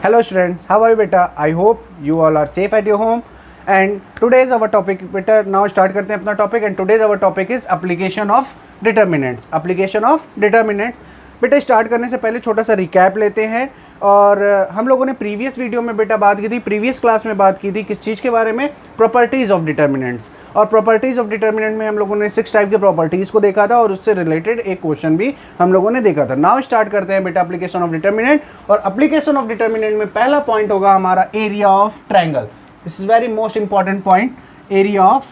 Hello students, how are you beta? I hope you all are safe at your home. And today's our topic beta. Now start करते हैं अपना topic and today's our topic is application of determinants. Application of determinants. बेटा start करने से पहले छोटा सा recap लेते हैं। और हम लोगों ने प्रीवियस वीडियो में बेटा बात की थी, प्रीवियस क्लास में बात की थी किस चीज़ के बारे में, प्रॉपर्टीज़ ऑफ डिटर्मिनेंट्स। और प्रॉपर्टीज़ ऑफ डिटर्मिनेंट में हम लोगों ने 6 टाइप के प्रॉपर्टीज़ को देखा था और उससे रिलेटेड एक क्वेश्चन भी हम लोगों ने देखा था। नाउ स्टार्ट करते हैं बेटा एप्लीकेशन ऑफ डिटर्मिनेंट। और एप्लीकेशन ऑफ डिटर्मिनेंट में पहला पॉइंट होगा हमारा area of triangle. This is very most important point, area of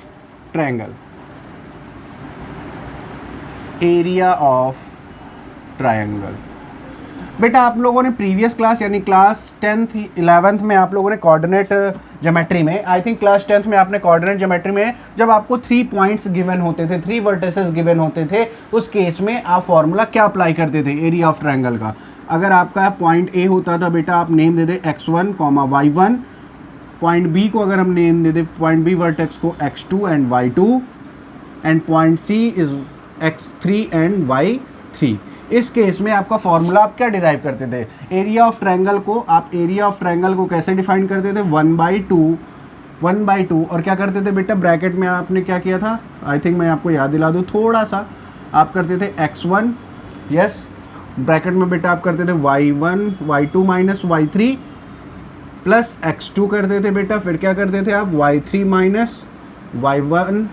triangle. Area of triangle बेटा आप लोगों ने प्रीवियस क्लास यानी क्लास 10th 11th में आप लोगों ने कोऑर्डिनेट ज्योमेट्री में, आई थिंक क्लास 10th में आपने कोऑर्डिनेट ज्योमेट्री में जब आपको 3 पॉइंट्स गिवन होते थे, 3 वर्टिसेस गिवन होते थे, उस केस में आप फॉर्मूला क्या अप्लाई करते थे एरिया ऑफ ट्रायंगल का। अगर आपका पॉइंट ए होता था बेटा आप नेम दे दे x1, y1। पॉइंट बी को अगर हम नेम दे दे पॉइंट बी वर्टेक्स को x2 and y2 and point C is x3 and y3। इस केस में आपका फॉर्मूला आप क्या डिराइव करते थे, एरिया ऑफ ट्रायंगल को आप एरिया ऑफ ट्रायंगल को कैसे डिफाइन करते थे, 1/2 और क्या करते थे बेटा ब्रैकेट में आपने क्या किया था, आई थिंक मैं आपको याद दिला दूँ थोड़ा सा। आप करते थे x1, यस, ब्रैकेट में बेटा आप करते थे y1 y2 minus y3 plus x2 करते थे बेटा, फिर क्या करते थे आप y3 माइनस y1,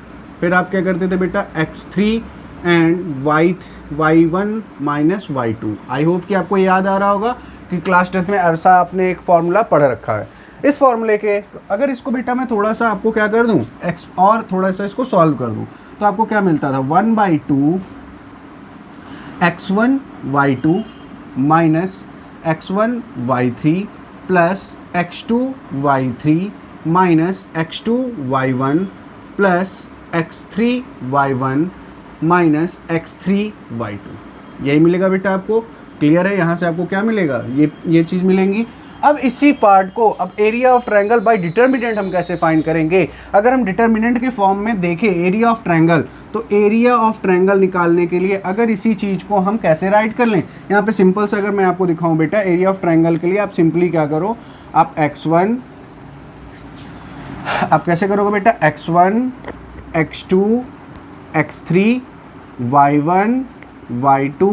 फिर आप क्या करते थे बेटा x3 and y1 minus y2। I hope कि आपको याद आ रहा होगा कि क्लास 10th में ऐसा आपने एक फार्मूला पढ़ रखा है। इस फार्मूले के अगर इसको बेटा मैं थोड़ा सा आपको क्या कर दूं x और थोड़ा सा इसको सॉल्व कर दूं तो आपको क्या मिलता था 1/2 x1 y2 minus x1 y3 plus x2 y3 minus x2 y1 plus x3 y1 minus x3 y2। यही मिलेगा बेटा आपको, क्लियर है। यहाँ से आपको क्या मिलेगा, ये चीज़ मिलेंगी। अब इसी पार्ट को अब area of triangle bye determinant हम कैसे फाइंड करेंगे। अगर हम डिटर्मिनेंट के फॉर्म में देखें एरिया ऑफ ट्रायंगल, तो एरिया ऑफ ट्रायंगल निकालने के लिए अगर इसी चीज़ को हम कैसे राइट कर लें, यहाँ पे सिंपल से अगर मैं आपको दिखाऊं बेटा एरिया ऑफ ट्रायंगल के लिए आप सिंपली क्या करो, आप x1 आप कैसे करोगे बेटा x1 x2 x3 y1 y2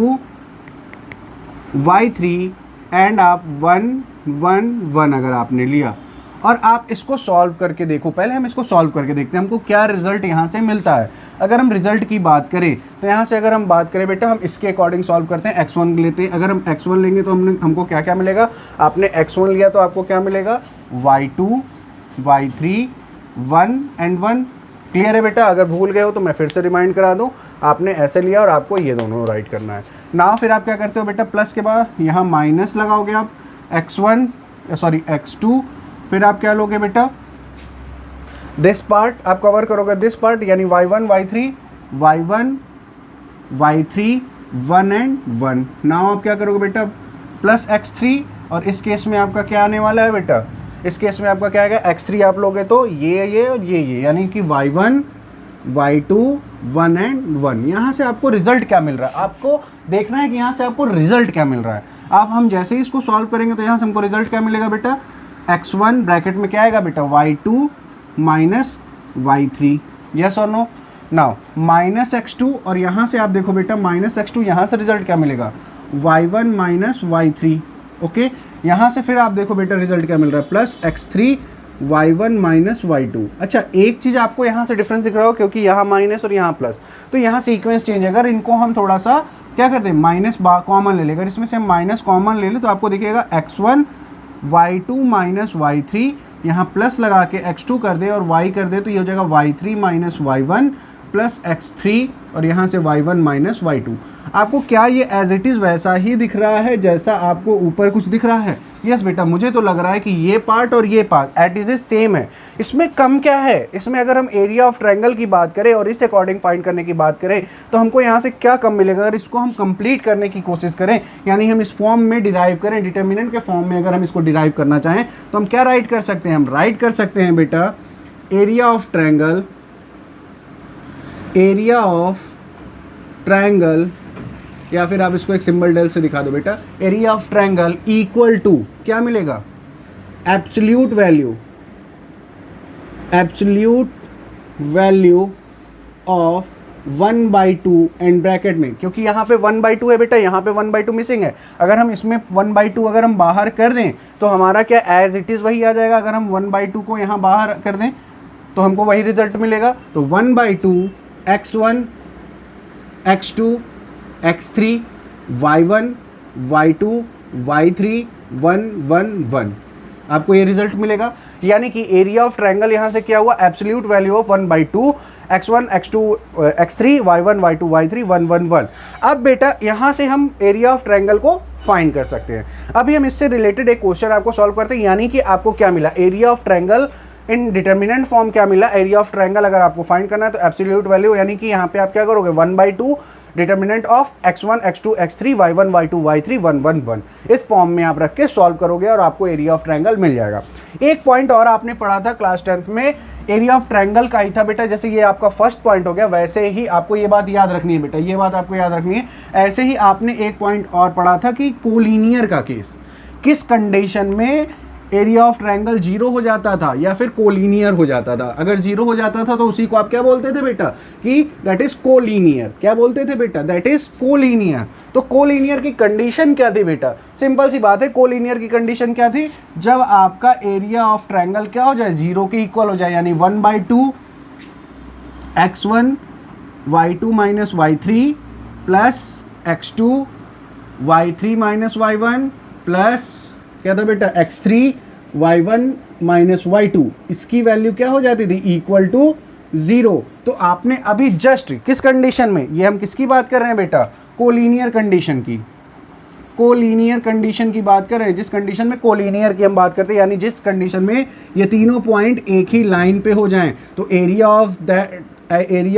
y3 and आप 1 1 1 अगर आपने लिया और आप इसको सॉल्व करके देखो। पहले हम इसको सॉल्व करके देखते हैं हमको क्या रिजल्ट यहाँ से मिलता है। अगर हम रिजल्ट की बात करें तो यहाँ से अगर हम बात करें बेटा हम इसके अकॉर्डिंग सॉल्व करते हैं, x1 लेते हैं। अगर हम x1 लेंगे तो हमको क्या क्या मिलेगा, आपने x1 लिया तो आपको क्या मिलेगा y2 y3 1 एंड 1। क्लियर है बेटा, अगर भूल गए हो तो मैं फिर से रिमाइंड करा दूं, आपने ऐसे लिया और आपको ये दोनों राइट करना है ना। फिर आप क्या करते हो बेटा प्लस के बाद यहाँ माइनस लगाओगे आप x2, फिर आप क्या लोगे बेटा दिस पार्ट आप कवर करोगे, दिस पार्ट यानी y1 y3 1 एंड 1। नाउ आप क्या करोगे बेटा प्लस x3 और इस केस में आपका क्या आने वाला है बेटा, इस केस में आपका क्या आएगा x3 आप लोगे तो ये और ये यानी कि y1 y2 1 एंड 1। यहाँ से आपको रिजल्ट क्या मिल रहा है, आपको देखना है कि यहाँ से आपको रिजल्ट क्या मिल रहा है। आप हम जैसे ही इसको सॉल्व करेंगे तो यहाँ से हमको रिजल्ट क्या मिलेगा बेटा, x1 ब्रैकेट में क्या आएगा बेटा y2 माइनस y3, यस और नो। नाउ माइनस x2 और यहाँ से आप देखो बेटा माइनस x2, यहाँ से रिजल्ट क्या मिलेगा y1 माइनस y3, ओके। यहाँ से फिर आप देखो बेटा रिजल्ट क्या मिल रहा है plus x3 y1 minus y2। अच्छा एक चीज़ आपको यहाँ से डिफरेंस दिख रहा हो क्योंकि यहाँ माइनस और यहाँ प्लस, तो यहाँ सीक्वेंस चेंज है। अगर इनको हम थोड़ा सा क्या करते हैं माइनस कॉमन ले ले, अगर इसमें से हम माइनस कॉमन ले ले तो आपको दिखेगा x1 y2 माइनस y3, यहाँ प्लस लगा के x2 कर दे और y कर दे तो ये हो जाएगा y3 minus y1 plus x3 और यहाँ से y1 माइनस y2। आपको क्या ये एज इट इज़ वैसा ही दिख रहा है जैसा आपको ऊपर कुछ दिख रहा है? यस बेटा, मुझे तो लग रहा है कि ये पार्ट और ये पार्ट एट इज सेम है। इसमें कम क्या है, इसमें अगर हम एरिया ऑफ ट्रायंगल की बात करें और इस अकॉर्डिंग फाइंड करने की बात करें तो हमको यहाँ से क्या कम मिलेगा। अगर इसको हम कंप्लीट करने की कोशिश करें यानी हम इस फॉर्म में डिराइव करें, डिटर्मिनेंट के फॉर्म में अगर हम इसको डिराइव करना चाहें तो हम क्या राइट कर सकते हैं, हम राइट कर सकते हैं बेटा area of triangle, area of triangle या फिर आप इसको एक सिंबल डेल से दिखा दो बेटा, area of triangle equal to क्या मिलेगा, absolute value of 1/2 and bracket में, क्योंकि यहाँ पे 1/2 है बेटा, यहाँ पे 1/2 मिसिंग है। अगर हम इसमें 1/2 अगर हम बाहर कर दें तो हमारा क्या एज इट इज़ वही आ जाएगा। अगर हम 1/2 को यहाँ बाहर कर दें तो हमको वही रिजल्ट मिलेगा। तो 1/2 x1 x2 x3 y1 y2 y3 1 1 1 आपको ये रिजल्ट मिलेगा। यानी कि एरिया ऑफ ट्रायंगल यहाँ से क्या हुआ, absolute value of 1/2 x1 x2 x3 y1 y2 y3 1 1 1। अब बेटा यहाँ से हम एरिया ऑफ ट्रायंगल को फाइंड कर सकते हैं। अभी हम इससे रिलेटेड एक क्वेश्चन आपको सॉल्व करते हैं। यानी कि आपको क्या मिला, area of triangle in determinant form क्या मिला, एरिया ऑफ ट्रायंगल अगर आपको फाइंड करना है तो एब्सोल्यूट वैल्यू, यानी कि यहाँ पे आप क्या करोगे 1/2 determinant of x1 x2 x3 y1 y2 y3 1 1 1 इस फॉर्म में आप रख के सॉल्व करोगे और आपको एरिया ऑफ ट्रायंगल मिल जाएगा। एक पॉइंट और आपने पढ़ा था क्लास 10th में, एरिया ऑफ ट्रायंगल का ही था बेटा। जैसे ये आपका फर्स्ट पॉइंट हो गया, वैसे ही आपको ये बात याद रखनी है बेटा, ये बात आपको याद रखनी है। ऐसे ही आपने एक पॉइंट और पढ़ा था कि कोलिनियर का केस, किस कंडीशन में एरिया ऑफ ट्रायंगल 0 हो जाता था या फिर कोलिनियर हो जाता था। अगर 0 हो जाता था तो उसी को आप क्या बोलते थे बेटा, कि दैट इज कोलिनियर। क्या बोलते थे बेटा, दैट इज कोलिनियर। तो कोलिनियर की कंडीशन क्या थी बेटा, सिंपल सी बात है, कोलिनियर की कंडीशन क्या थी, जब आपका एरिया ऑफ ट्रायंगल क्या हो जाए, 0 के इक्वल हो जाए, यानी 1/2 x1 y2 minus y3 plus x2 y3 minus y1 plus क्या था बेटा x3 y1 माइनस y2, इसकी वैल्यू क्या हो जाती थी, इक्वल टू 0। तो आपने अभी जस्ट किस कंडीशन में, ये हम किसकी बात कर रहे हैं बेटा, कोलिनियर कंडीशन की, कोलिनियर कंडीशन की बात कर रहे हैं। जिस कंडीशन में कोलिनियर की हम बात करते हैं, यानी जिस कंडीशन में ये तीनों पॉइंट एक ही लाइन पे हो जाएं, तो area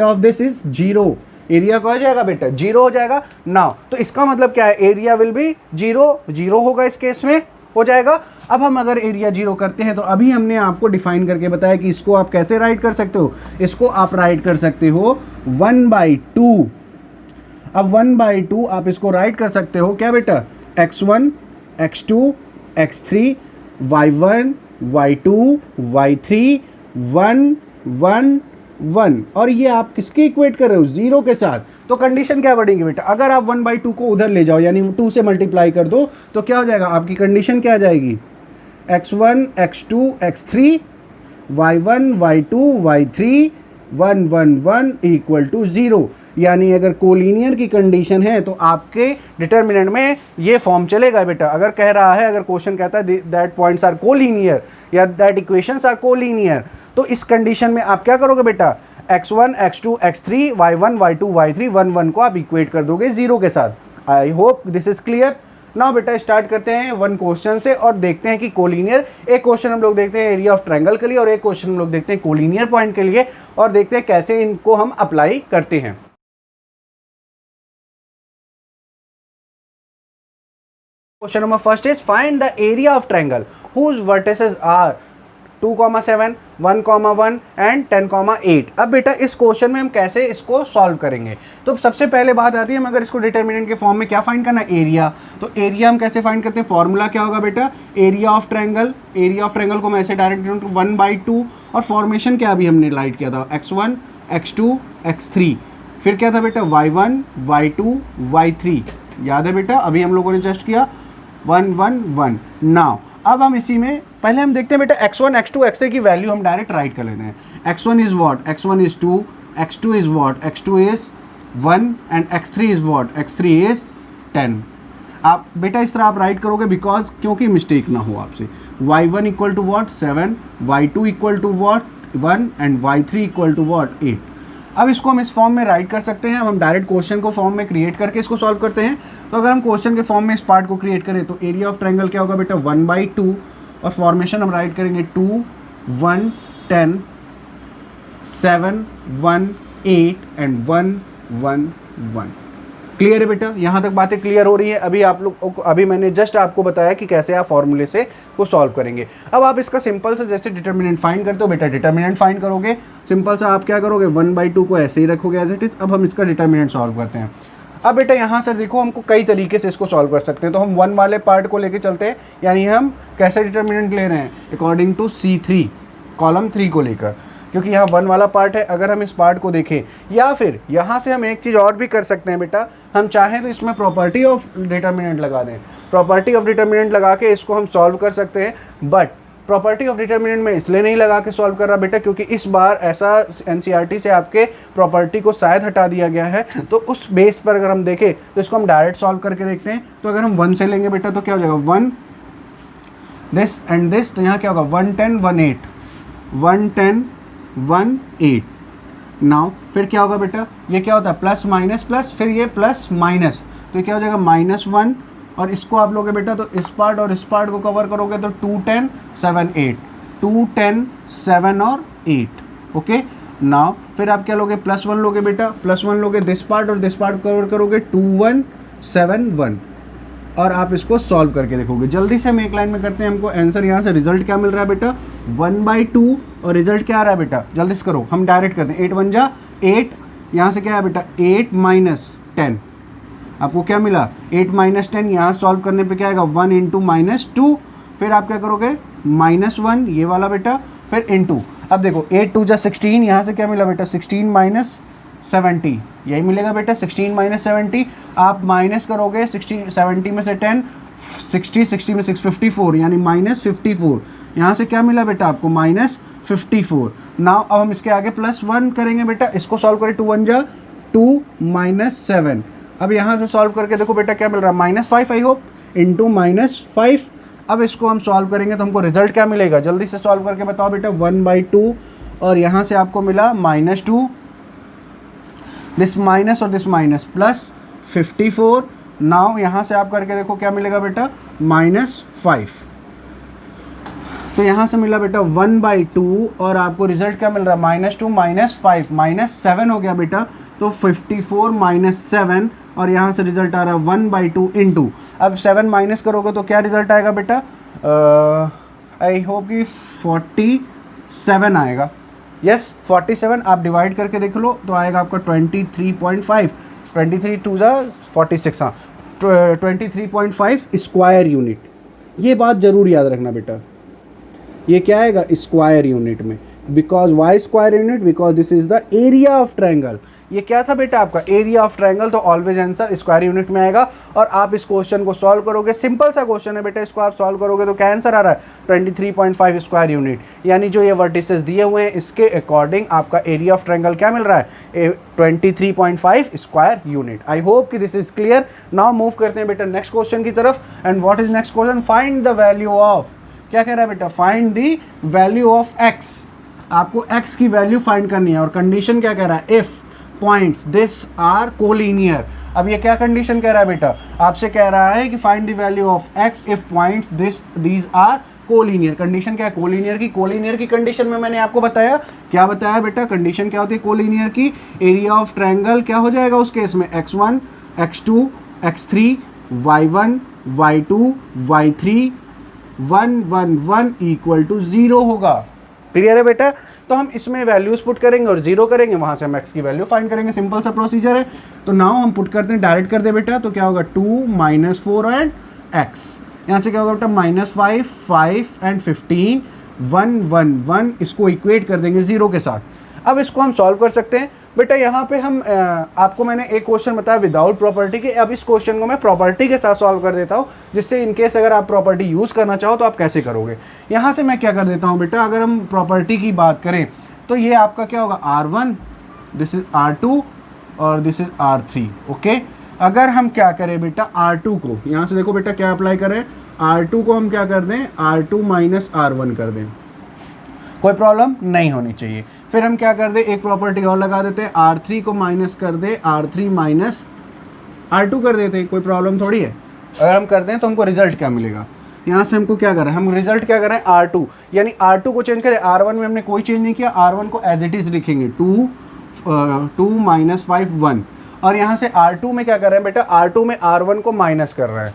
of this is 0। Area क्या हो जाएगा बेटा, 0 हो जाएगा ना। तो इसका मतलब क्या है, एरिया विल बी 0 होगा, इस केस में हो जाएगा। अब हम अगर एरिया 0 करते हैं तो अभी हमने आपको डिफाइन करके बताया कि इसको आप कैसे राइट कर सकते हो, इसको आप राइट कर सकते हो 1/2। अब 1/2 आप इसको राइट कर सकते हो क्या बेटा, x1 x2 x3 y1 y2 y3 1 1 1, और ये आप किसके इक्वेट कर रहे हो, 0 के साथ। तो कंडीशन क्या बढ़ेगी बेटा, अगर आप 1/2 को उधर ले जाओ, यानी 2 से मल्टीप्लाई कर दो, तो क्या हो जाएगा, आपकी कंडीशन क्या आ जाएगी, x1 x2 x3 y1 y2 y3 1 1 1 equal to 0। यानी अगर कोलिनियर की कंडीशन है तो आपके डिटर्मिनेंट में ये फॉर्म चलेगा बेटा। अगर कह रहा है, अगर क्वेश्चन कहता है दैट पॉइंट्स आर कोलिनियर या दैट इक्वेशंस आर कोलिनियर, तो इस कंडीशन में आप क्या करोगे बेटा, x1 x2 x3 y1 y2 y3 1 1 को आप इक्वेट कर दोगे 0 के साथ। I hope this is clear. Now बेटा स्टार्ट करते हैं वन क्वेश्चन से और देखते हैं कि कोलिनियर, एक क्वेश्चन हम लोग देखते हैं एरिया ऑफ ट्रायंगल के लिए और एक क्वेश्चन हम लोग देखते हैं कोलिनियर पॉइंट के लिए, और देखते हैं कैसे इनको हम अप्लाई करते हैं। Question number first is find the area of triangle whose vertices are 2,7 1,1 and 10,8। अब बेटा इस क्वेश्चन में हम कैसे इसको सॉल्व करेंगे, तो सबसे पहले बात आती है, हम अगर इसको डिटर्मिनेंट के फॉर्म में क्या फाइंड करना है, एरिया। तो एरिया हम कैसे फाइंड करते हैं, फॉर्मूला क्या होगा बेटा, area of triangle. Area of triangle को मैं ऐसे डायरेक्ट 1/2, और फॉर्मेशन क्या अभी हमने राइट किया था, x1 x2 x3, फिर क्या था बेटा y1 y2 y3, याद है बेटा, अभी हम लोगों ने जस्ट किया 1 1 1। नाउ अब हम इसी में पहले हम देखते हैं बेटा x1 x2 x3 की वैल्यू हम डायरेक्ट राइट कर लेते हैं। x1 is what, x1 is 2, x2 is what, x2 is 1 and x3 is what, x3 is 10। आप बेटा इस तरह आप राइट करोगे बिकॉज क्योंकि मिस्टेक ना हो आपसे। y1 equal to what 7, y2 equal to what 1 and y3 equal to what 8। अब इसको हम इस फॉर्म में राइट कर सकते हैं। अब हम डायरेक्ट क्वेश्चन को फॉर्म में क्रिएट करके इसको सॉल्व करते हैं। तो अगर हम क्वेश्चन के फॉर्म में इस पार्ट को क्रिएट करें तो एरिया ऑफ ट्रायंगल क्या होगा बेटा, 1/2, और फॉर्मेशन हम राइट करेंगे 2 1 10 7 1 8 एंड 1 1 1। क्लियर है बेटा, यहाँ तक बातें क्लियर हो रही है। अभी आप लोग, अभी मैंने जस्ट आपको बताया कि कैसे आप फॉर्मूले से वो सॉल्व करेंगे। अब आप इसका सिंपल से जैसे डिटर्मिनेंट फाइंड करते हो बेटा, डिटर्मिनेंट फाइंड करोगे सिंपल सा आप क्या करोगे, 1/2 को ऐसे ही रखोगे एज इट इज। अब हम इसका डिटर्मिनेंट सॉल्व करते हैं। अब बेटा यहाँ से देखो हमको कई तरीके से इसको सॉल्व कर सकते हैं। तो हम 1 वाले पार्ट को लेके चलते हैं, यानी हम कैसे डिटर्मिनेंट ले रहे हैं अकॉर्डिंग टू C3 कॉलम 3 को लेकर, क्योंकि यहाँ 1 वाला पार्ट है। अगर हम इस पार्ट को देखें, या फिर यहाँ से हम एक चीज़ और भी कर सकते हैं बेटा, हम चाहें तो इसमें प्रॉपर्टी ऑफ डिटर्मिनेंट लगा दें। प्रॉपर्टी ऑफ डिटर्मिनेंट लगा के इसको हम सॉल्व कर सकते हैं, बट प्रॉपर्टी ऑफ डिटर्मिनेंट में इसलिए नहीं लगा के सॉल्व कर रहा बेटा क्योंकि इस बार ऐसा एनसीईआरटी से आपके प्रॉपर्टी को शायद हटा दिया गया है। तो उस बेस पर अगर हम देखें तो इसको हम डायरेक्ट सॉल्व करके देखते हैं। तो अगर हम 1 से लेंगे बेटा तो क्या हो जाएगा 1 दिस एंड दिस, तो यहाँ क्या होगा 110 18 110 18। नाउ फिर क्या होगा बेटा, ये क्या होता है प्लस माइनस प्लस, फिर ये प्लस माइनस, तो ये क्या हो जाएगा -1, और इसको आप लोगे बेटा तो इस पार्ट और इस पार्ट को कवर करोगे तो 2 10 7 8 2 10 7 और 8। ओके, नाउ फिर आप क्या लोगे +1 लोगे बेटा, +1 लोगे दिस पार्ट और दिस पार्ट कवर करोगे 2 1 7 1, और आप इसको सॉल्व करके देखोगे। जल्दी से हम एक लाइन में करते हैं, हमको आंसर यहाँ से रिजल्ट क्या मिल रहा है बेटा 1/2, और रिजल्ट क्या आ रहा है बेटा जल्दी से करो, हम डायरेक्ट करते हैं 8 1 जा 8, यहाँ से क्या है बेटा 8 - 10, आपको क्या मिला 8 - 10, यहाँ सॉल्व करने पे क्या आएगा 1 × -2, फिर आप क्या करोगे -1 ये वाला बेटा, फिर इनटू, अब देखो 8 2 जा 16, यहाँ से क्या मिला बेटा 16 - 70, यही मिलेगा बेटा 16 - 70, आप माइनस करोगे 60 70 में से 10 60 60 में 6 54, यानी -54, यहाँ से क्या मिला बेटा आपको -54। नाउ अब हम इसके आगे +1 करेंगे बेटा, इसको सॉल्व करें 2 1 जा 2 -7, अब यहाँ से सॉल्व करके देखो बेटा क्या मिल रहा है -5 आई होप इंटू -5। अब इसको हम सॉल्व करेंगे तो हमको रिजल्ट क्या मिलेगा, जल्दी से सॉल्व करके बताओ बेटा 1/2, और यहाँ से आपको मिला -2, दिस माइनस और दिस माइनस +54। नाउ यहाँ से आप करके देखो क्या मिलेगा बेटा -5, तो यहाँ से मिला बेटा 1/2, और आपको रिजल्ट क्या मिल रहा है -2 -5 -7 हो गया बेटा, तो 54 - 7, और यहाँ से रिजल्ट आ रहा है 1/2 इंटू, अब 7 माइनस करोगे तो क्या रिजल्ट आएगा बेटा, आई होप कि 47 आएगा। यस 47, आप डिवाइड करके देख लो तो आएगा आपका 23.5, 23 2 जा 46, हाँ 23.5 स्क्वायर यूनिट। ये बात ज़रूर याद रखना बेटा, ये क्या आएगा स्क्वायर यूनिट में, because why square unit, because this is the area of triangle. ये क्या था बेटा आपका एरिया ऑफ ट्रायंगल, तो ऑलवेज आंसर स्क्वायर यूनिट में आएगा। और आप इस क्वेश्चन को सॉल्व करोगे, सिंपल सा क्वेश्चन है बेटा, इसको आप सॉल्व करोगे तो क्या आंसर आ रहा है 23.5 स्क्वायर यूनिट, यानी जो ये वर्टिसेस दिए हुए हैं इसके अकॉर्डिंग आपका एरिया ऑफ ट्रायंगल क्या मिल रहा है 23.5 स्क्वायर यूनिट। आई होप कि this is clear. Now move करते हैं बेटा नेक्स्ट क्वेश्चन की तरफ, and what is next question, find the value of, क्या कह रहा है बेटा find the value of x, आपको x की वैल्यू फाइंड करनी है, और कंडीशन क्या कह रहा है if points this are collinear. अब ये क्या कंडीशन कह रहा है बेटा, आपसे कह रहा है कि find the value of x if points these are collinear. Condition क्या है कोलिनियर की, कोलिनियर की कंडीशन में मैंने आपको बताया, क्या बताया बेटा, कंडीशन क्या होती है कोलिनियर की, एरिया ऑफ ट्रायंगल क्या हो जाएगा उस केस में x1 x2 x3 y1 y2 y3 1 1 1 equal to 0 होगा। क्लियर है बेटा, तो हम इसमें वैल्यूज पुट करेंगे और 0 करेंगे, वहाँ से हम x की वैल्यू फाइंड करेंगे, सिंपल सा प्रोसीजर है। तो नाउ हम पुट करते हैं, डायरेक्ट कर दे बेटा, तो क्या होगा 2 -4 एंड x, यहाँ से क्या होगा बेटा -5 5 एंड 15 1 1 1, इसको इक्वेट कर देंगे 0 के साथ। अब इसको हम सॉल्व कर सकते हैं बेटा। यहाँ पे हम आपको मैंने एक क्वेश्चन बताया विदाउट प्रॉपर्टी के, अब इस क्वेश्चन को मैं प्रॉपर्टी के साथ सॉल्व कर देता हूँ, जिससे इनकेस अगर आप प्रॉपर्टी यूज़ करना चाहो तो आप कैसे करोगे। यहाँ से मैं क्या कर देता हूँ बेटा, अगर हम प्रॉपर्टी की बात करें तो ये आपका क्या होगा R1, दिस इज R2 और दिस इज R3। ओके, अगर हम क्या करें बेटा R2 को, यहाँ से देखो बेटा क्या अप्लाई करें, R2 को हम क्या कर दें R2 - R1 कर दें, कोई प्रॉब्लम नहीं होनी चाहिए। फिर हम क्या कर दे, एक प्रॉपर्टी और लगा देते हैं, R3 को माइनस कर दे R3 - R2 कर देते हैं, कोई प्रॉब्लम थोड़ी है। अगर हम कर दें तो हमको रिजल्ट क्या मिलेगा, यहाँ से हमको क्या कर रहे हैं, हम रिजल्ट क्या कर रहे हैं R2, यानी R2 को चेंज करें, R1 में हमने कोई चेंज नहीं किया, R1 को एज इट इज़ लिखेंगे 2 -5 1, और यहाँ से R2 में क्या कर रहे हैं बेटा, R2 में R1 को माइनस कर रहे हैं,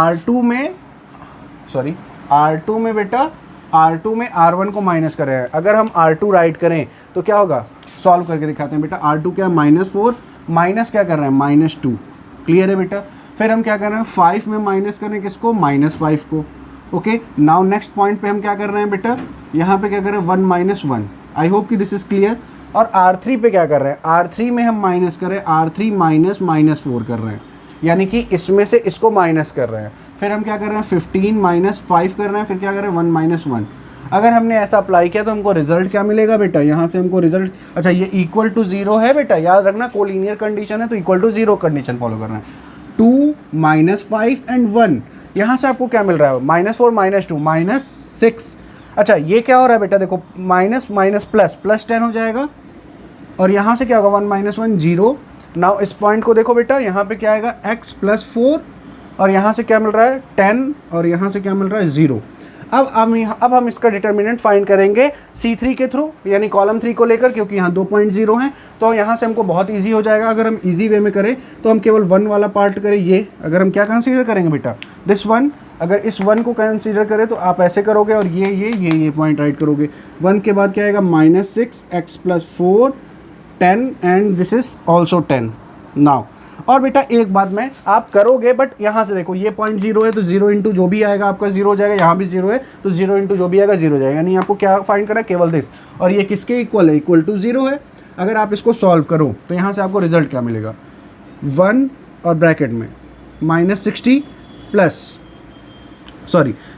R2 में बेटा R2 में R1 को माइनस कर रहे हैं। अगर हम R2 राइट करें तो क्या होगा, सॉल्व करके दिखाते हैं बेटा। R2 क्या -4 माइनस क्या कर रहे हैं -2, क्लियर है बेटा। फिर हम क्या कर रहे हैं, 5 में माइनस कर रहे हैं किसको, -5 को। ओके, नाउ नेक्स्ट पॉइंट पे हम क्या कर रहे हैं बेटा, यहाँ पे क्या कर रहे हैं 1 - 1। आई होप कि दिस इज क्लियर। और R3 पे क्या कर रहे हैं, R3 में हम माइनस कर रहे हैं, R3 - -4 कर रहे हैं, यानी कि इसमें से इसको माइनस कर रहे हैं। फिर हम क्या कर रहे हैं 15 - 5 कर रहे हैं, फिर क्या कर रहे हैं 1 - 1। अगर हमने ऐसा अप्लाई किया तो हमको रिजल्ट क्या मिलेगा बेटा, यहाँ से हमको रिजल्ट, अच्छा ये इक्वल टू 0 है बेटा, याद रखना कोलिनियर कंडीशन है तो इक्वल टू 0 कंडीशन फॉलो कर रहे हैं। 2 - 5 एंड 1, यहाँ से आपको क्या मिल रहा है, -4 - 2 -6। अच्छा ये क्या हो रहा है बेटा, देखो माइनस माइनस प्लस प्लस 10 हो जाएगा, और यहाँ से क्या होगा 1 - 1 0। नाउ इस पॉइंट को देखो बेटा, यहाँ पे क्या आएगा x + 4, और यहाँ से क्या मिल रहा है 10, और यहाँ से क्या मिल रहा है 0। अब हम इसका डिटर्मिनेंट फाइंड करेंगे C3 के थ्रू, यानी कॉलम 3 को लेकर, क्योंकि यहाँ 2.0 हैं तो यहाँ से हमको बहुत इजी हो जाएगा। अगर हम इजी वे में करें तो हम केवल 1 वाला पार्ट करें, ये अगर हम क्या कंसीडर करेंगे बेटा, दिस 1, अगर इस 1 को कंसीडर करें तो आप ऐसे करोगे और ये पॉइंट राइट करोगे। 1 के बाद क्या आएगा -6 x + 4 10 and this is also 10 now. और बेटा एक बात में आप करोगे, बट यहाँ से देखो ये पॉइंट 0 है तो 0 इंटू जो भी आएगा आपका 0 हो जाएगा, यहाँ भी 0 है तो 0 इंटू जो भी आएगा 0 हो जाएगा, यानी आपको क्या फाइंड करना है, केवल दिस। और ये किसके इक्वल है, इक्वल टू 0 है। अगर आप इसको सॉल्व करो तो यहाँ से आपको रिजल्ट क्या मिलेगा, 1 और ब्रैकेट में -60 प्लस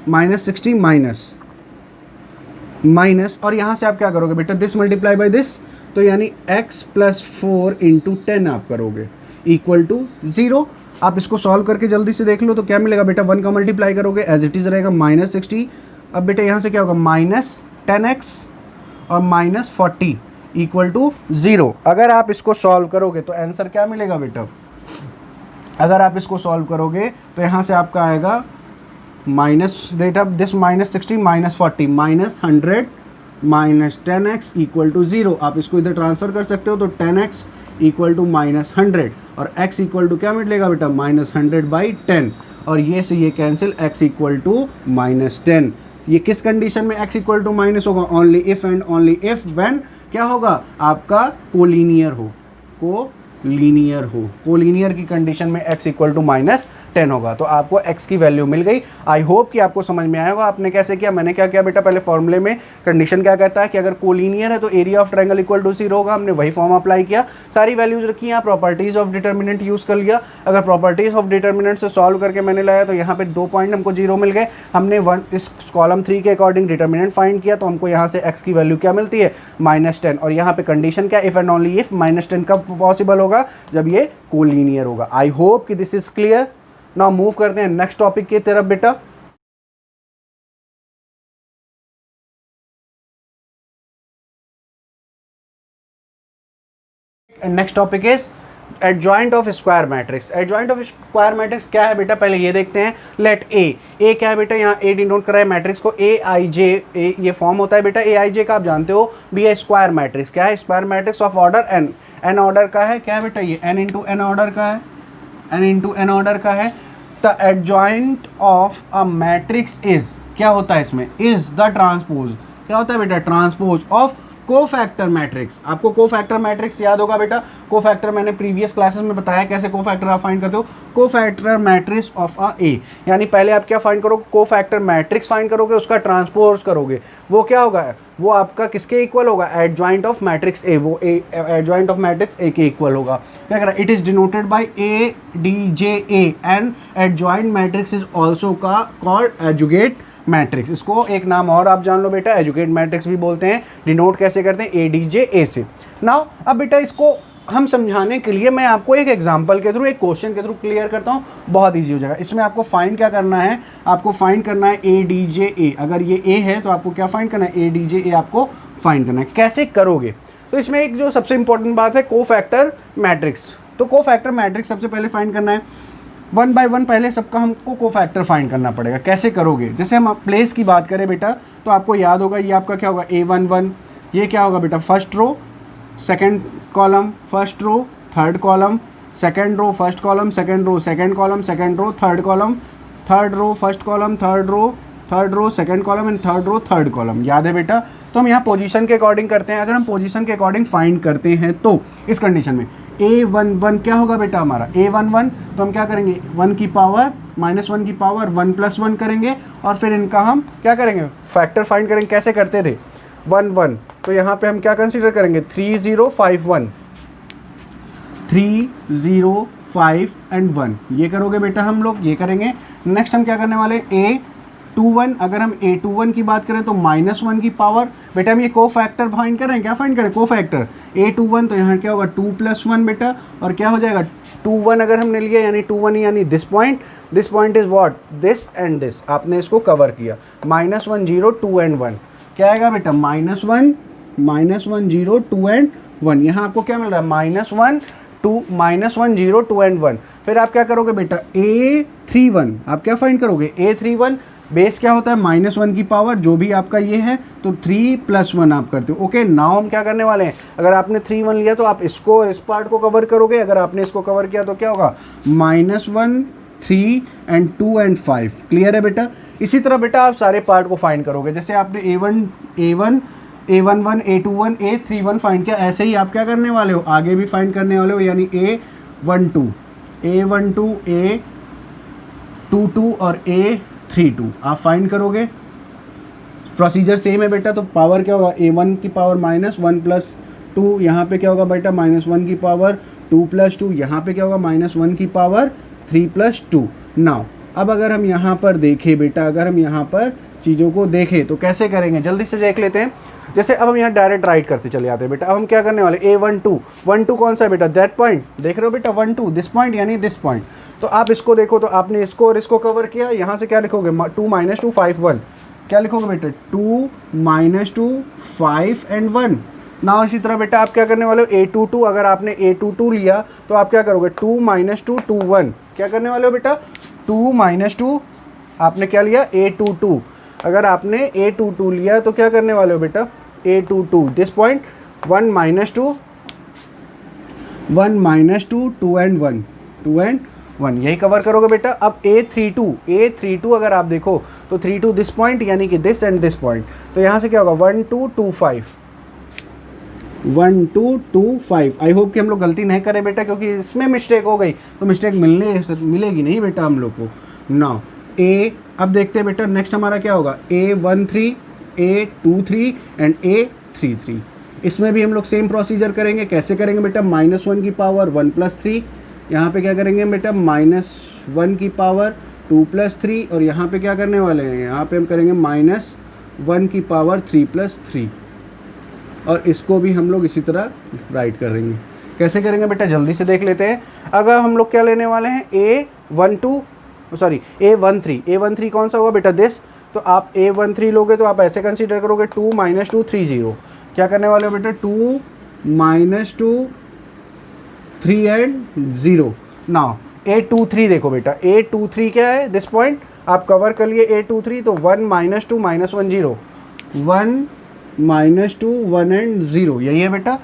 -60 माइनस, और यहाँ से आप क्या करोगे बेटा, दिस मल्टीप्लाई बाय दिस, तो यानी x + 4 × 10 आप करोगे इक्वल टू 0। आप इसको सॉल्व करके जल्दी से देख लो तो क्या मिलेगा बेटा, 1 का मल्टीप्लाई करोगे एज इट इज़ रहेगा -60। अब बेटा यहाँ से क्या होगा -10x और -40 इक्वल टू 0। अगर आप इसको सॉल्व करोगे तो आंसर क्या मिलेगा बेटा, अगर आप इसको सॉल्व करोगे तो यहाँ से आपका आएगा दिस -60 -40 -100 -10x इक्वल टू 0। आप इसको इधर ट्रांसफ़र कर सकते हो तो 10x इक्वल टू -100, और x इक्वल टू क्या मिलेगा बेटा, -100/10, और ये से ये कैंसिल, x इक्वल टू -10। ये किस कंडीशन में x इक्वल टू माइनस होगा, only if and only if when क्या होगा, आपका कोलिनियर हो, कोलिनियर की कंडीशन में x इक्वल टू -10 होगा। तो आपको x की वैल्यू मिल गई। आई होप कि आपको समझ में आया होगा आपने कैसे किया। मैंने क्या किया बेटा, पहले फॉर्मूले में कंडीशन क्या कहता है कि अगर कोलिनियर है तो area of triangle equal to 0 होगा, हमने वही फॉर्म अप्लाई किया, सारी वैल्यूज रखी हैं, प्रॉपर्टीज ऑफ डिटर्मिनेंट यूज़ कर लिया। अगर प्रॉपर्टीज ऑफ डिटर्मिनेंट से सॉल्व करके मैंने लाया तो यहाँ पे 2 पॉइंट हमको 0 मिल गए। हमने इस कॉलम 3 के अकॉर्डिंग डिटर्मिनेंट फाइंड किया तो हमको यहाँ से x की वैल्यू क्या मिलती है, -10, और यहाँ पे कंडीशन क्या, इफ़ एंड ओनली इफ -10 कब पॉसिबल होगा, जब ये कोलिनियर होगा। आई होप कि this is clear. Now move करते हैं नेक्स्ट टॉपिक की तरफ बेटा। Next topic is adjoint of square matrix. Adjoint of square matrix क्या है बेटा, पहले ये देखते हैं। लेट ए क्या है बेटा, यहाँ ए डिनोट करा है मैट्रिक्स को, AIJ, ये फॉर्म होता है बेटा AIJ का, आप जानते हो भी है स्क्वायर मैट्रिक्स। क्या है, square matrix of order n order का है। क्या है बेटा, ये n × n ऑर्डर का है, n ऑर्डर का है। The adjoint of a matrix is, क्या होता है इसमें, इज द ट्रांसपोज, क्या होता है बेटा, ट्रांसपोज ऑफ कोफैक्टर मैट्रिक्स। आपको कोफैक्टर मैट्रिक्स याद होगा बेटा, कोफैक्टर मैंने प्रीवियस क्लासेस में बताया कैसे कोफैक्टर आप फाइंड करते हो। कोफैक्टर मैट्रिक्स ऑफ अ ए, यानी पहले आप क्या फाइंड करोगे, कोफैक्टर मैट्रिक्स फाइंड करोगे, उसका ट्रांसपोज करोगे, वो क्या होगा, वो आपका किसके इक्वल होगा, एडजॉइंट ऑफ मैट्रिक्स ए, वो एडजॉइंट ऑफ मैट्रिक्स ए के इक्वल होगा। क्या कह रहा है, it is denoted by ADJA and adjoint matrix is also called adjugate matrix. इसको एक नाम और आप जान लो बेटा, एजुकेट मैट्रिक्स भी बोलते हैं। डिनोट कैसे करते हैं, ADJA से। नाउ अब बेटा इसको हम समझाने के लिए मैं आपको एक एग्जांपल के थ्रू, एक क्वेश्चन के थ्रू क्लियर करता हूँ, बहुत इजी हो जाएगा। इसमें आपको फाइंड क्या करना है, आपको फाइंड करना है ADJA। अगर ये A है तो आपको क्या फाइंड करना है, ADJA आपको फाइंड करना है। कैसे करोगे, तो इसमें एक जो सबसे इंपॉर्टेंट बात है कोफैक्टर मैट्रिक्स। तो कोफैक्टर मैट्रिक्स सबसे पहले फाइंड करना है, 1 बाय 1 पहले सबका हमको कोफैक्टर फाइंड करना पड़ेगा। कैसे करोगे, जैसे हम प्लेस की बात करें बेटा तो आपको याद होगा ये आपका क्या होगा, A11, ये क्या होगा बेटा, first row second column, first row third column, second row first column, second row second column, second row third column, third row first column, third row second column and third row third column. याद है बेटा, तो हम यहाँ position के according करते हैं। अगर हम पोजीशन के अकॉर्डिंग फाइंड करते हैं तो इस कंडीशन में A11 क्या होगा बेटा हमारा A11, तो हम क्या करेंगे 1 की पावर -1 की पावर 1 + 1 करेंगे और फिर इनका हम क्या करेंगे फैक्टर फाइंड करेंगे। कैसे करते थे 1 1, तो यहाँ पे हम क्या कंसीडर करेंगे 3051, 3 0 5 एंड 1, ये करोगे बेटा हम लोग, ये करेंगे। नेक्स्ट हम क्या करने वाले A21, अगर हम A21 की बात करें तो -1 की पावर, बेटा हम ये को फैक्टर फाइंड करें, क्या फाइंड करें को फैक्टर A21, तो यहाँ क्या होगा 2 + 1 बेटा, और क्या हो जाएगा 2 1 अगर हमने लिया यानी 2 1 यानी this point is what this and this, आपने इसको कवर किया -1 0 2 एंड 1, क्या आएगा बेटा -1 0 2 एंड 1, यहाँ आपको क्या मिल रहा है -1 0 2 एंड 1। फिर आप क्या करोगे बेटा A31, आप क्या फाइंड करोगे A31, बेस क्या होता है -1 की पावर, जो भी आपका ये है तो 3 + 1 आप करते हो। ओके, नाउ हम क्या करने वाले हैं, अगर आपने 3 1 लिया तो आप इसको और इस पार्ट को कवर करोगे, अगर आपने इसको कवर किया तो क्या होगा -1 3 एंड 2 एंड 5, क्लियर है बेटा। इसी तरह बेटा आप सारे पार्ट को फाइंड करोगे, जैसे आपने A1 A11 A21 A31 find किया, ऐसे ही आप क्या करने वाले हो आगे भी फाइंड करने वाले हो, यानी A12 A22 और A32 आप फाइंड करोगे। प्रोसीजर सेम है बेटा, तो पावर क्या होगा A1 की पावर -1 + 2, यहाँ पे क्या होगा बेटा -1 की पावर 2 + 2, यहाँ पे क्या होगा -1 की पावर 3 + 2। नाउ अब अगर हम यहाँ पर देखें बेटा, अगर हम यहाँ पर चीज़ों को देखें तो कैसे करेंगे, जल्दी से देख लेते हैं। जैसे अब हम यहाँ डायरेक्ट राइट करते चले जाते हैं बेटा। अब हम क्या करने वाले A12 कौन सा है बेटा, दैट पॉइंट देख रहे हो बेटा 1 2 दिस पॉइंट यानी दिस पॉइंट, तो आप इसको देखो, तो आपने इसको और इसको कवर किया, यहाँ से क्या लिखोगे 2 - 2 5 1, क्या लिखोगे बेटा 2 - 2 5 एंड 1। ना इसी तरह बेटा आप क्या करने वाले हो A22, अगर आपने A22 लिया तो आप क्या करोगे 2 - 2 2 1, क्या करने वाले हो बेटा 2 - 2, आपने क्या लिया A22, अगर आपने A22 लिया तो क्या करने वाले हो बेटा A22 दिस पॉइंट 1 - 2 2 एंड 1 यही कवर करोगे बेटा। अब A32 अगर आप देखो तो 32 दिस पॉइंट यानी कि दिस एंड दिस पॉइंट, तो यहाँ से क्या होगा 1 2 2 5 1 2 2 5। आई होप कि हम लोग गलती नहीं करें बेटा, क्योंकि इसमें मिस्टेक हो गई तो मिस्टेक मिलेगी नहीं बेटा हम लोग को। नाउ अब देखते हैं बेटा नेक्स्ट हमारा क्या होगा A13 A23 एंड A33। इसमें भी हम लोग सेम प्रोसीजर करेंगे। कैसे करेंगे बेटा -1 की पावर 1 + 3, यहाँ पे क्या करेंगे बेटा -1 की पावर 2 + 3, और यहाँ पे क्या करने वाले हैं, यहाँ पे हम करेंगे -1 की पावर 3 + 3, और इसको भी हम लोग इसी तरह राइट कर देंगे। कैसे करेंगे बेटा जल्दी से देख लेते हैं। अगर हम लोग क्या लेने वाले हैं A13 कौन सा होगा बेटा दिस, तो आप A13 लोगे तो आप ऐसे कंसीडर करोगे 2 - 2 3 0, क्या करने वाले हो बेटा 2 - 2 3 एंड 0। नाउ A23 देखो बेटा A23 क्या है दिस पॉइंट, आप कवर कर लिए A23, तो 1 - 2 -1 0 1 - 2 1 एंड 0, यही है बेटा।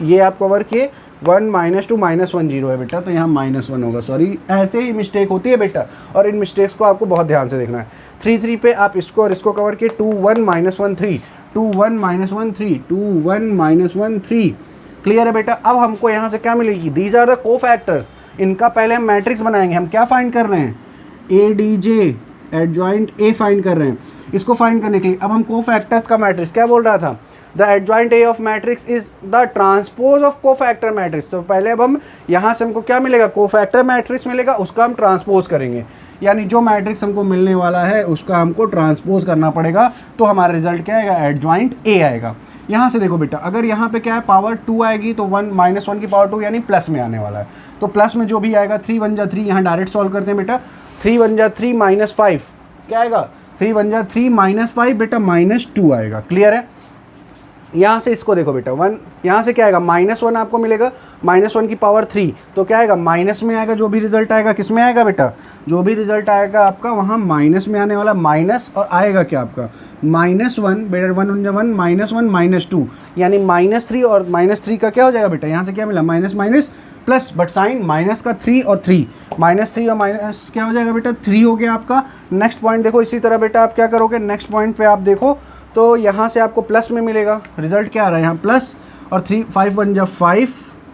ये आप कवर किए 1 - 2 -1 0 है बेटा, तो यहाँ -1 होगा, सॉरी ऐसे ही मिस्टेक होती है बेटा, और इन मिस्टेक्स को आपको बहुत ध्यान से देखना है। 3 3 पे आप इसको और इसको कवर किए 2 1 - 1 3 2 1 - 1 3 2 1 - 1 3, क्लियर है बेटा। अब हमको यहाँ से क्या मिलेगी, दीज आर द कोफैक्टर्स, इनका पहले हम मैट्रिक्स बनाएंगे। हम क्या फाइंड कर रहे हैं ADJ एडजॉइंट A फाइंड कर रहे हैं। इसको फाइंड करने के लिए अब हम कोफैक्टर्स का मैट्रिक्स क्या बोल रहा था, the adjoint A of matrix is the transpose of cofactor matrix. तो पहले अब हम यहाँ से हमको क्या मिलेगा कोफैक्टर मैट्रिक्स मिलेगा, उसका हम ट्रांसपोज करेंगे, यानी जो मैट्रिक्स हमको मिलने वाला है उसका हमको ट्रांसपोज करना पड़ेगा, तो हमारा रिजल्ट क्या आएगा एडजॉइंट A आएगा। यहाँ से देखो बेटा अगर यहाँ पे क्या है पावर 2 आएगी तो 1 -1 की पावर 2 यानी प्लस में आने वाला है, तो प्लस में जो भी आएगा 3 1 जा 3, यहाँ डायरेक्ट सॉल्व करते हैं बेटा 3 1 जा 3 -5 क्या आएगा 3 1 जा 3 -5 बेटा -2 आएगा, क्लियर है। यहाँ से इसको देखो बेटा 1, यहाँ से क्या आएगा -1 आपको मिलेगा, -1 की पावर 3, तो क्या आएगा माइनस में आएगा, जो भी रिजल्ट आएगा किस में आएगा बेटा, जो भी रिजल्ट आएगा आपका वहाँ माइनस में आने वाला, माइनस और आएगा क्या आपका -1 बेटा 1 1 -1 -2 यानी -3, और -3 का क्या हो जाएगा बेटा यहाँ से क्या मिला minus minus plus, but sign minus का 3 और 3 -3 और माइनस क्या हो जाएगा बेटा 3 हो गया आपका। नेक्स्ट पॉइंट देखो इसी तरह बेटा आप क्या करोगे नेक्स्ट पॉइंट पे आप देखो तो यहाँ से आपको प्लस में मिलेगा, रिजल्ट क्या आ रहा है यहाँ प्लस, और 5 1 जा 5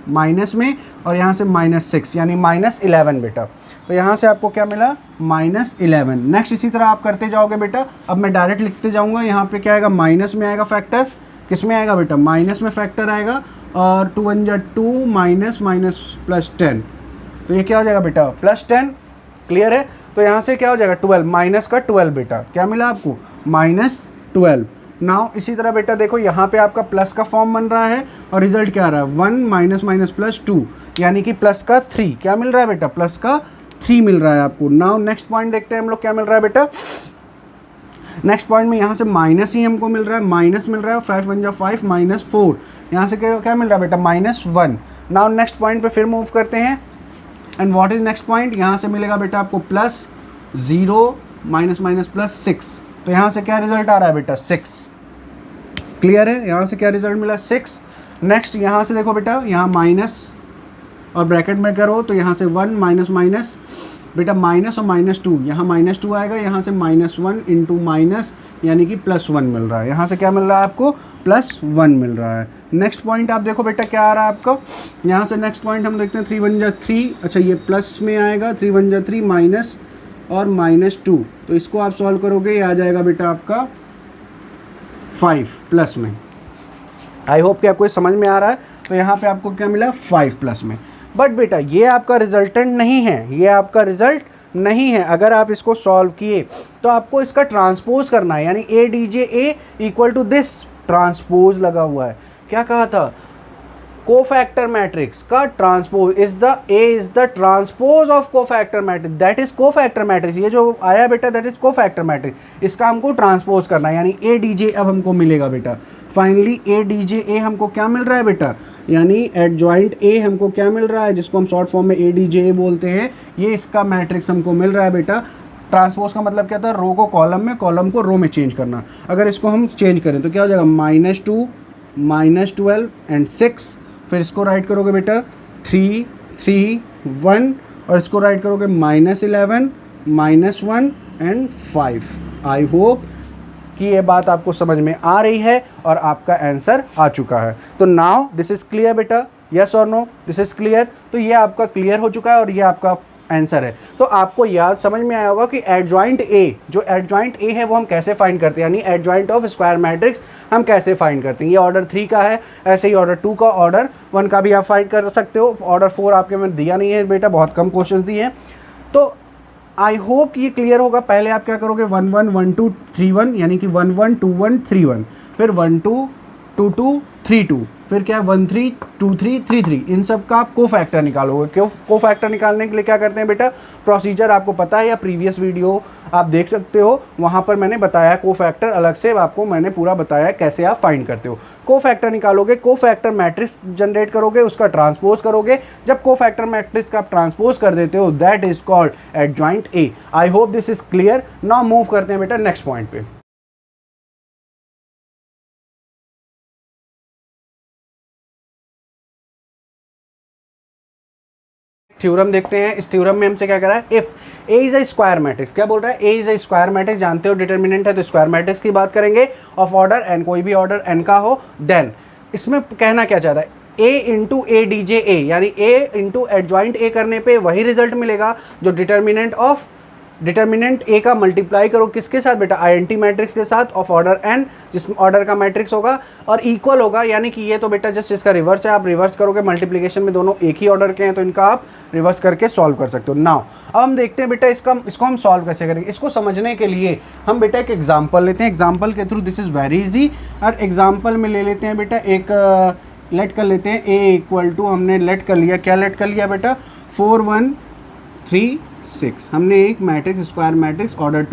माइनस में, और यहाँ से -6 यानी -11 बेटा। तो यहाँ से आपको क्या मिला, -11। नेक्स्ट इसी तरह आप करते जाओगे बेटा। अब मैं डायरेक्ट लिखते जाऊँगा, यहाँ पे क्या आएगा, माइनस में आएगा फैक्टर, किस में आएगा बेटा, माइनस में फैक्टर आएगा, और 2 1 जा 2 माइनस माइनस प्लस 10, तो ये क्या हो जाएगा बेटा, +10। क्लियर है। तो यहाँ से क्या हो जाएगा, 12, माइनस का 12 बेटा, क्या मिला आपको, -12। नाउ इसी तरह बेटा देखो, यहाँ पे आपका प्लस का फॉर्म बन रहा है और रिजल्ट क्या आ रहा है, 1 माइनस माइनस प्लस 2, यानी कि प्लस का 3, क्या मिल रहा है बेटा, प्लस का 3 मिल रहा है आपको। नाउ नेक्स्ट पॉइंट देखते हैं हम लोग क्या मिल रहा है बेटा। नेक्स्ट पॉइंट में यहाँ से माइनस ही हमको मिल रहा है, माइनस मिल रहा है, 5 1 जा 5 -4, यहाँ से क्या मिल रहा है बेटा, -1। नाउ नेक्स्ट पॉइंट पे फिर मूव करते हैं, and what is next point, यहाँ से मिलेगा बेटा आपको +0 माइनस माइनस +6, तो यहाँ से क्या रिजल्ट आ रहा है बेटा, 6। क्लियर है, यहाँ से क्या रिजल्ट मिला, 6। नेक्स्ट यहाँ से देखो बेटा, यहाँ माइनस और ब्रैकेट में करो तो यहाँ से 1 माइनस माइनस बेटा, माइनस और -2, यहाँ -2 आएगा, यहाँ से -1 इंटू माइनस यानी कि +1 मिल रहा है। यहाँ से क्या मिल रहा है आपको, +1 मिल रहा है। नेक्स्ट पॉइंट आप देखो बेटा क्या आ रहा है आपका, यहाँ से नेक्स्ट पॉइंट हम देखते हैं, 3 1 जा 3, अच्छा ये प्लस में आएगा, 3 1 जा 3 माइनस और -2, तो इसको आप सॉल्व करोगे, ये आ जाएगा बेटा आपका 5 प्लस में। आई होप कि आपको समझ में आ रहा है। तो यहाँ पे आपको क्या मिला, 5 प्लस में। बट बेटा ये आपका रिजल्टेंट नहीं है, ये आपका रिजल्ट नहीं है। अगर आप इसको सॉल्व किए तो आपको इसका ट्रांसपोज करना है, यानी ADJ equal to this, transpose लगा हुआ है। क्या कहा था, कोफैक्टर मैट्रिक्स का transpose is the transpose of cofactor matrix, that is cofactor matrix. ये जो आया बेटा दैट इज कोफैक्टर मैट्रिक्स, इसका हमको ट्रांसपोज करना है, यानी ADJ अब हमको मिलेगा बेटा। फाइनली ADJ हमको क्या मिल रहा है बेटा, यानी एडजॉइंट A हमको क्या मिल रहा है, जिसको हम शॉर्ट फॉर्म में ADJ बोलते हैं, ये इसका मैट्रिक्स हमको मिल रहा है बेटा। ट्रांसपोज का मतलब क्या था, रो को कॉलम में, कॉलम को रो में चेंज करना। अगर इसको हम चेंज करें तो क्या हो जाएगा, -2 -12 एंड 6, फिर इसको राइट करोगे बेटा 3 3 1, और इसको राइट करोगे -11 -1 एंड 5। आई होप कि ये बात आपको समझ में आ रही है और आपका आंसर आ चुका है। तो नाउ दिस इज़ क्लियर बेटा, यस और नो, दिस इज़ क्लियर। तो ये आपका क्लियर हो चुका है और ये आपका आंसर है। तो आपको याद समझ में आया होगा कि एडजॉइंट A, जो एडजॉइंट A है वो हम कैसे फाइंड करते हैं, यानी एडजॉइंट ऑफ स्क्वायर मैट्रिक्स हम कैसे फाइंड करते हैं। ये ऑर्डर 3 का है, ऐसे ही ऑर्डर 2 का, ऑर्डर 1 का भी आप फाइंड कर सकते हो। ऑर्डर 4 आपके में दिया नहीं है बेटा, बहुत कम क्वेश्चन दिए हैं। तो आई होप ये क्लियर होगा। पहले आप क्या करोगे, 1 1 1 2 3 1, यानी कि 1 1 2 1 3 1, फिर 1 2 2 2 3 2, फिर क्या है 1 3 2 3 3 3, इन सब का आप कोफैक्टर निकालोगे। क्यों कोफैक्टर निकालने के लिए क्या करते हैं बेटा, प्रोसीजर आपको पता है, या प्रीवियस वीडियो आप देख सकते हो, वहाँ पर मैंने बताया कोफैक्टर अलग से, आपको मैंने पूरा बताया कैसे आप फाइंड करते हो। कोफैक्टर निकालोगे, कोफैक्टर मैट्रिक्स जनरेट करोगे, उसका ट्रांसपोज करोगे। जब कोफैक्टर मैट्रिक्स का आप ट्रांसपोज कर देते हो, that is called adjoint A। I hope this is clear. Now move करते हैं बेटा नेक्स्ट पॉइंट पे। थ्योरम देखते हैं। इस थ्योरम में हमसे क्या कह रहा है, if A is a square matrix, क्या बोल रहा है, A is a square matrix, जानते हो डिटर्मिनेंट है तो स्क्वायर मैट्रिक्स की बात करेंगे, ऑफ ऑर्डर n, कोई भी ऑर्डर n का हो, देन इसमें कहना क्या चाहता है, A इंटू ADJ A, यानी A इंटू एडजॉइंट A करने पे वही रिजल्ट मिलेगा जो डिटर्मिनेंट A का मल्टीप्लाई करो किसके साथ बेटा, आईडेंटिटी मैट्रिक्स के साथ ऑफ ऑर्डर n, जिसमें ऑर्डर का मैट्रिक्स होगा और इक्वल होगा, यानी कि ये तो बेटा जस्ट इसका रिवर्स है, आप रिवर्स करोगे, मल्टीप्लिकेशन में दोनों एक ही ऑर्डर के हैं तो इनका आप रिवर्स करके सॉल्व कर सकते हो। नाउ अब हम देखते हैं बेटा इसको हम सॉल्व कैसे करेंगे। इसको समझने के लिए हम बेटा एक एग्जाम्पल लेते हैं, एग्जाम्पल के through, this is very easy. और एग्जाम्पल में ले लेते हैं बेटा एक लेट कर लेते हैं A इक्वल टू, हमने लेट कर लिया, क्या लेट कर लिया बेटा, 4 1 3 6, हमने एक मैट्रिक्स स्क्वायर मैट्रिक्स ऑर्डर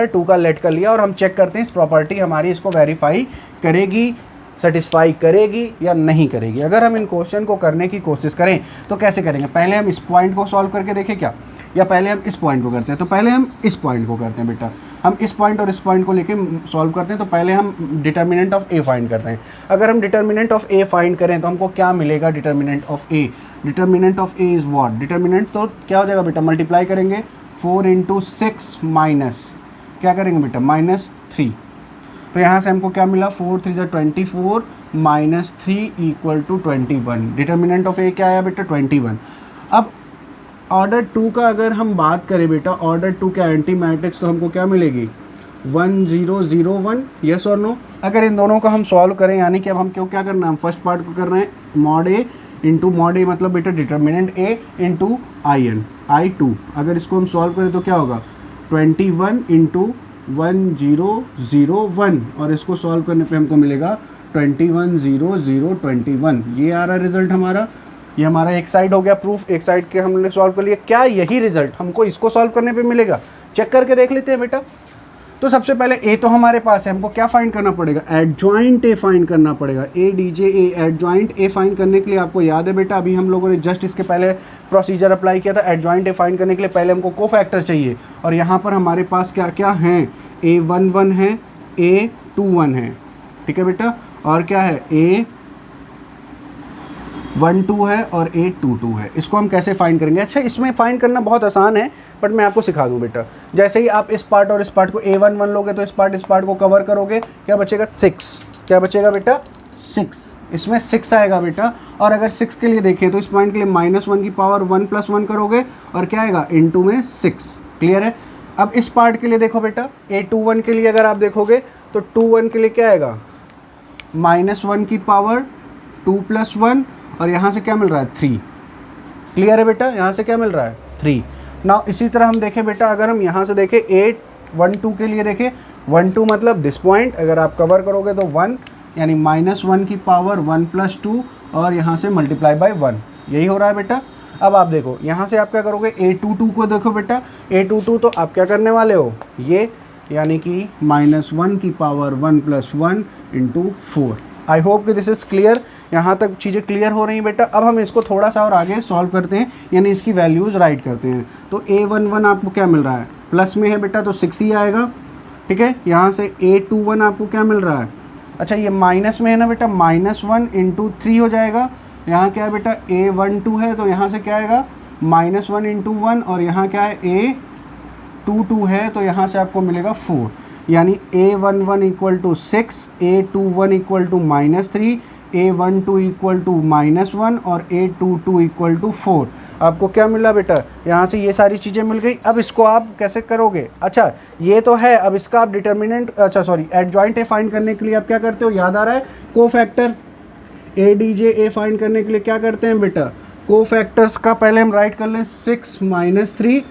2 का लेट कर लिया, और हम चेक करते हैं इस प्रॉपर्टी हमारी इसको वेरीफाई करेगी, सेटिस्फाई करेगी या नहीं करेगी। अगर हम इन क्वेश्चन को करने की कोशिश करें तो कैसे करेंगे, पहले हम इस पॉइंट को सॉल्व करके देखें क्या, या पहले हम इस पॉइंट को करते हैं। तो पहले हम इस पॉइंट को करते हैं बेटा, हम इस पॉइंट और इस पॉइंट को लेके सॉल्व करते हैं। तो पहले हम डिटर्मिनेंट ऑफ A फाइंड करते हैं। अगर हम डिटर्मिनेंट ऑफ A फाइंड करें तो हमको क्या मिलेगा, determinant of A, determinant of A is what, determinant तो क्या हो जाएगा बेटा, मल्टीप्लाई करेंगे 4 इंटू 6 माइनस क्या करेंगे बेटा, -3, तो यहाँ से हमको क्या मिला, 4 3 = 24 -3 = 21। डिटर्मिनेंट ऑफ ए क्या आया बेटा, 21। अब ऑर्डर 2 का अगर हम बात करें बेटा, ऑर्डर 2 के एंटी मैट्रिक्स, तो हमको क्या मिलेगी, 1 0 0 1, यस और नो। अगर इन दोनों को हम सॉल्व करें, यानी कि अब हम क्यों क्या करना है, हम फर्स्ट पार्ट को कर रहे हैं मॉड ए इंटू मॉड ए, मतलब बेटा डिटर्मिनेंट ए इंटू I2। अगर इसको हम सॉल्व करें तो क्या होगा, 21 × 1 0 0 1, और इसको सॉल्व करने पे हमको मिलेगा 21 0 0 21। ये आ रहा रिजल्ट हमारा। ये हमारा एक साइड हो गया प्रूफ, एक साइड के हमने सॉल्व कर लिया। क्या यही रिजल्ट हमको इसको सॉल्व करने पे मिलेगा, चेक करके देख लेते हैं बेटा। तो सबसे पहले ए तो हमारे पास है, हमको क्या फाइंड करना पड़ेगा, एडजॉइंट ए फाइंड करना पड़ेगा। ए डीजे ए, एडजॉइंट ए फाइंड करने के लिए आपको याद है बेटा, अभी हम लोगों ने जस्ट इसके पहले प्रोसीजर अप्लाई किया था। एडजॉइंट ए फाइंड करने के लिए पहले हमको कोफैक्टर चाहिए, और यहाँ पर हमारे पास क्या क्या हैं, A11 है, A21 है, ठीक है बेटा, और क्या है, A12 है और A22 है। इसको हम कैसे फाइंड करेंगे, अच्छा इसमें फाइंड करना बहुत आसान है, बट मैं आपको सिखा दूं बेटा। जैसे ही आप इस पार्ट और इस पार्ट को A11 लोगे तो इस पार्ट को कवर करोगे, क्या बचेगा, 6। क्या बचेगा बेटा, 6। इसमें 6 आएगा बेटा। और अगर 6 के लिए देखें तो इस पॉइंट के लिए -1 की पावर 1 + 1 करोगे, और क्या आएगा, इनटू में 6। क्लियर है। अब इस पार्ट के लिए देखो बेटा, A21 के लिए अगर आप देखोगे तो 21 के लिए क्या आएगा, -1 की पावर 2 + 1, और यहाँ से क्या मिल रहा है, 3। क्लियर है बेटा, यहाँ से क्या मिल रहा है, 3। ना इसी तरह हम देखें बेटा, अगर हम यहाँ से देखें 812 के लिए देखें, 12 मतलब दिस पॉइंट, अगर आप कवर करोगे तो 1, यानी -1 की पावर 1 + 2, और यहाँ से मल्टीप्लाई बाय 1, यही हो रहा है बेटा। अब आप देखो यहाँ से आप क्या करोगे, A22 को देखो बेटा, A22 तो आप क्या करने वाले हो, ये यानी कि -1 की पावर 1 + 1 × 4। आई होप कि दिस इज़ क्लियर। यहाँ तक चीज़ें क्लियर हो रही हैं बेटा। अब हम इसको थोड़ा सा और आगे सॉल्व करते हैं, यानी इसकी वैल्यूज़ राइट करते हैं। तो A11 आपको क्या मिल रहा है, प्लस में है बेटा, तो 6 ही आएगा, ठीक है। यहाँ से A21 आपको क्या मिल रहा है, अच्छा ये माइनस में है ना बेटा, -1 × 3 हो जाएगा। यहाँ क्या है बेटा, A12 है, तो यहाँ से क्या आएगा, -1 × 1, और यहाँ क्या है, A22 है, तो यहाँ से आपको मिलेगा 4। यानी A11 = 6, A21 = -3, A12 = -1, और A22 = 4। आपको क्या मिला बेटा, यहाँ से ये सारी चीज़ें मिल गई। अब इसको आप कैसे करोगे, अच्छा ये तो है, अब इसका आप डिटर्मिनेंट, अच्छा सॉरी एडजॉइंट ए फाइंड करने के लिए आप क्या करते हो, याद आ रहा है, cofactor. A D J A find करने के लिए क्या करते हैं बेटा, कोफैक्टर्स का पहले हम राइट कर लें, 6 -3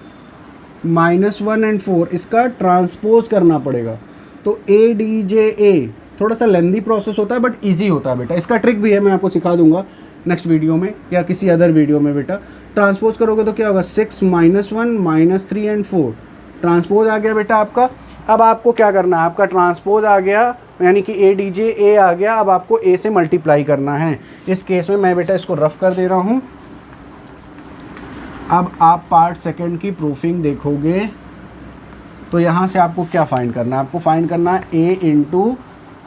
-1 एंड 4, इसका ट्रांसपोज करना पड़ेगा। तो ए डी जे ए थोड़ा सा लेंदी प्रोसेस होता है, बट इजी होता है बेटा। इसका ट्रिक भी है, मैं आपको सिखा दूंगा नेक्स्ट वीडियो में या किसी अदर वीडियो में बेटा। ट्रांसपोज करोगे तो क्या होगा, 6 -1 -3 एंड 4, ट्रांसपोज आ गया बेटा आपका। अब आपको क्या करना है, आपका ट्रांसपोज आ गया, यानी कि ए डी जे ए आ गया। अब आपको ए से मल्टीप्लाई करना है। इस केस में मैं बेटा इसको रफ कर दे रहा हूँ। अब आप पार्ट सेकंड की प्रूफिंग देखोगे तो यहाँ से आपको क्या फाइंड करना है, आपको फाइंड करना है ए ×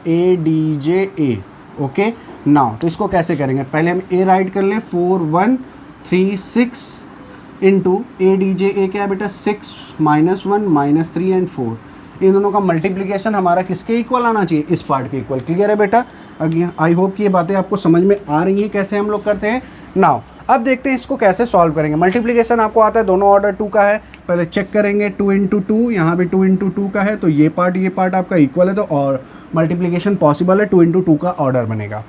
ADJA। ओके नाउ, तो इसको कैसे करेंगे, पहले हम ए राइट कर लें, 4 1 3 6 इंटू ADJA क्या है बेटा, 6 -1 -3 एंड 4। इन दोनों का मल्टीप्लिकेशन हमारा किसके इक्वल आना चाहिए, इस पार्ट के इक्वल। क्लियर है बेटा, अगेन आई होप कि ये बातें आपको समझ में आ रही हैं कैसे हम लोग करते हैं। नाउ अब देखते हैं इसको कैसे सॉल्व करेंगे। मल्टीप्लिकेशन आपको आता है, दोनों ऑर्डर 2 का है। पहले चेक करेंगे 2 × 2, यहाँ पे 2 × 2 का है, तो ये पार्ट आपका इक्वल है, तो और मल्टीप्लिकेशन पॉसिबल है, 2 × 2 का ऑर्डर बनेगा।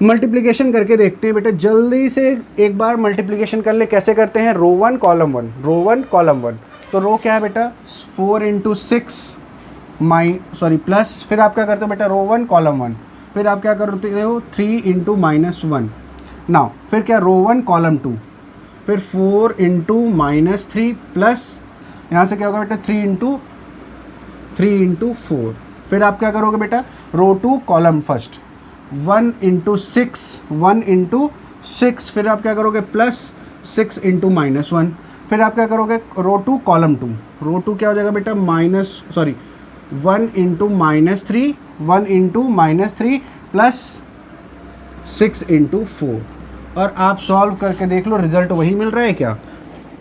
मल्टीप्लिकेशन करके देखते हैं बेटा, जल्दी से एक बार मल्टीप्लिकेशन कर ले। कैसे करते हैं, रो 1 कॉलम 1, रो 1 कॉलम 1। तो रो क्या है बेटा, 4 × 6 प्लस, फिर आप क्या करते हो बेटा, रो 1 कॉलम 1, फिर आप क्या करते हो, 3 × -1। नाउ फिर क्या, रो 1 कॉलम 2, फिर 4 × -3 प्लस, यहाँ से क्या होगा बेटा, 3 × 4। फिर आप क्या करोगे बेटा, रो 2 कॉलम फर्स्ट, 1 × 6, फिर आप क्या करोगे, प्लस 6 × -1। फिर आप क्या करोगे, रो 2 कॉलम 2, रो 2 क्या हो जाएगा बेटा, 1 × -3 प्लस 6 × 4। और आप सॉल्व करके देख लो, रिजल्ट वही मिल रहा है क्या,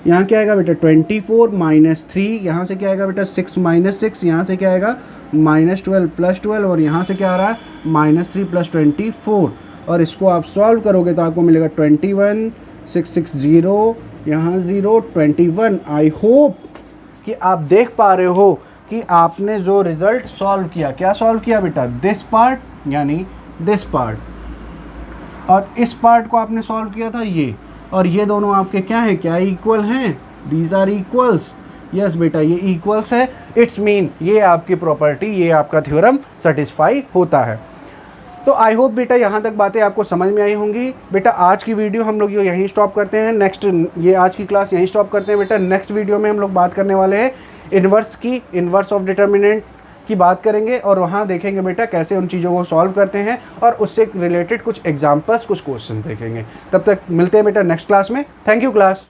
यहाँ क्या आएगा बेटा 24 माइनस 3, यहाँ से क्या आएगा बेटा 6 माइनस 6, यहाँ से क्या आएगा माइनस 12 प्लस 12, और यहाँ से क्या आ रहा है माइनस 3 प्लस 24, और इसको आप सॉल्व करोगे तो आपको मिलेगा 21, 6 6 0, यहाँ 0 21। आई होप कि आप देख पा रहे हो कि आपने जो रिज़ल्ट सॉल्व किया, क्या सॉल्व किया बेटा, दिस पार्ट यानी दिस पार्ट, और इस पार्ट को आपने सॉल्व किया था ये, और ये दोनों आपके क्या हैं, क्या इक्वल हैं, दीज आर इक्वल्स। यस बेटा ये इक्वल्स है, इट्स मीन ये आपकी प्रॉपर्टी, ये आपका थ्योरम सेटिस्फाई होता है। तो आई होप बेटा यहाँ तक बातें आपको समझ में आई होंगी। बेटा आज की वीडियो हम लोग यहीं स्टॉप करते हैं, नेक्स्ट ये आज की क्लास यहीं स्टॉप करते हैं बेटा। नेक्स्ट वीडियो में हम लोग बात करने वाले हैं इन्वर्स की, इन्वर्स ऑफ डिटर्मिनेंट की बात करेंगे, और वहाँ देखेंगे बेटा कैसे उन चीज़ों को सॉल्व करते हैं, और उससे रिलेटेड कुछ एग्जाम्पल्स, कुछ क्वेश्चन देखेंगे। तब तक मिलते हैं बेटा नेक्स्ट क्लास में। Thank you class.